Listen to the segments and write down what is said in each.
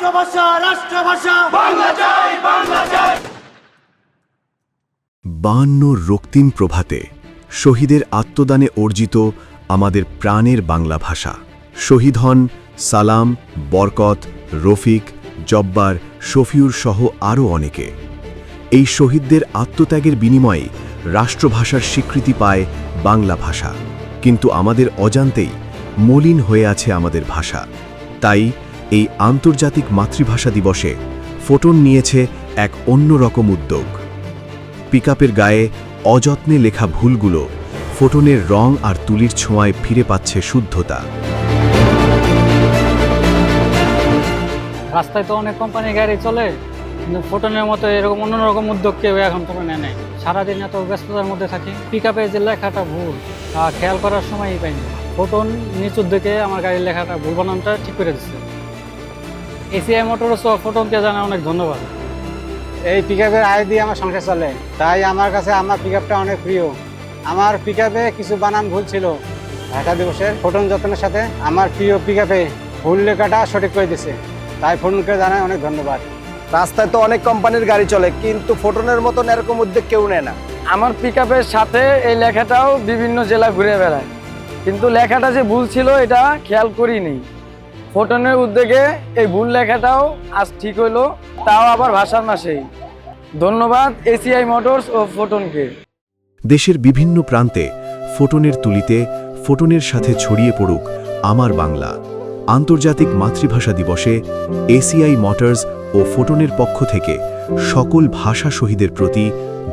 রাষ্ট্রভাষা বাংলা চাই, বাংলা চাই। 52 রক্তিম প্রভাতে শহীদের আত্মদানে অর্জিত আমাদের প্রাণের বাংলা ভাষা। শহীদ হন সালাম, বরকত, রফিক, জব্বার, শফিউর সহ আরও অনেকে। এই শহীদদের আত্মত্যাগের বিনিময়ে রাষ্ট্রভাষার স্বীকৃতি পায় বাংলা ভাষা, কিন্তু আমাদের অজান্তেই মলিন হয়ে আছে আমাদের ভাষা। তাই এই আন্তর্জাতিক মাতৃভাষা দিবসে ফোটন নিয়েছে এক অন্যরকম উদ্যোগ। পিকআপের গায়ে অযত্নে লেখা ভুলগুলো ফোটনের রং আর তুলির ছোঁয়ায় ফিরে পাচ্ছে শুদ্ধতা। রাস্তায় তো অনেক কোম্পানি গাড়ি চলে, কিন্তু ফোটনের মতো এরকম অন্যরকম উদ্যোগ কেউ এখন তো নেয় নাই। সারাদিন এত ব্যস্ততার মধ্যে থাকি, পিকআপে যে লেখাটা ভুল তা খেয়াল করার সময়ই পাইনি। ফোটন নিচুর দিকে আমার গাড়ির লেখাটা ভুল বানানটা ঠিক করে দিচ্ছে। এসিআই মোটরস ও ফোটনকে জানাই অনেক ধন্যবাদ। এই পিকআপের আয় দিয়ে আমার সংসার চলে, তাই আমার কাছে আমার পিকআপটা অনেক প্রিয়। আমার পিকআপে কিছু বানান ভুল ছিল, ভাষা দিবসের ফোটন যত্নের সাথে আমার প্রিয় পিকআপে ভুল লেখাটা সঠিক করে দিছে, তাই ফোটনকে জানাই অনেক ধন্যবাদ। রাস্তায় তো অনেক কোম্পানির গাড়ি চলে, কিন্তু ফোটনের মতন এরকম উদ্যোগ কেউ নেয় না। আমার পিকআপের সাথে এই লেখাটাও বিভিন্ন জেলা ঘুরে বেড়ায়, কিন্তু লেখাটা যে ভুল ছিল এটা খেয়াল করিনি। ফোটনের উদ্যোগে এই ভুল লেখাটাও আজ ঠিক হইলো, তাও আবার ভাষার মাসেই। ধন্যবাদ এসিআই মোটরস ও ফোটনকে। দেশের বিভিন্ন প্রান্তে ফোটনের তুলিতে ফোটনের সাথে ছড়িয়ে পড়ুক আমার বাংলা। আন্তর্জাতিক মাতৃভাষা দিবসে এসিআই মোটরস ও ফোটনের পক্ষ থেকে সকল ভাষা শহীদের প্রতি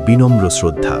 বিনম্র শ্রদ্ধা।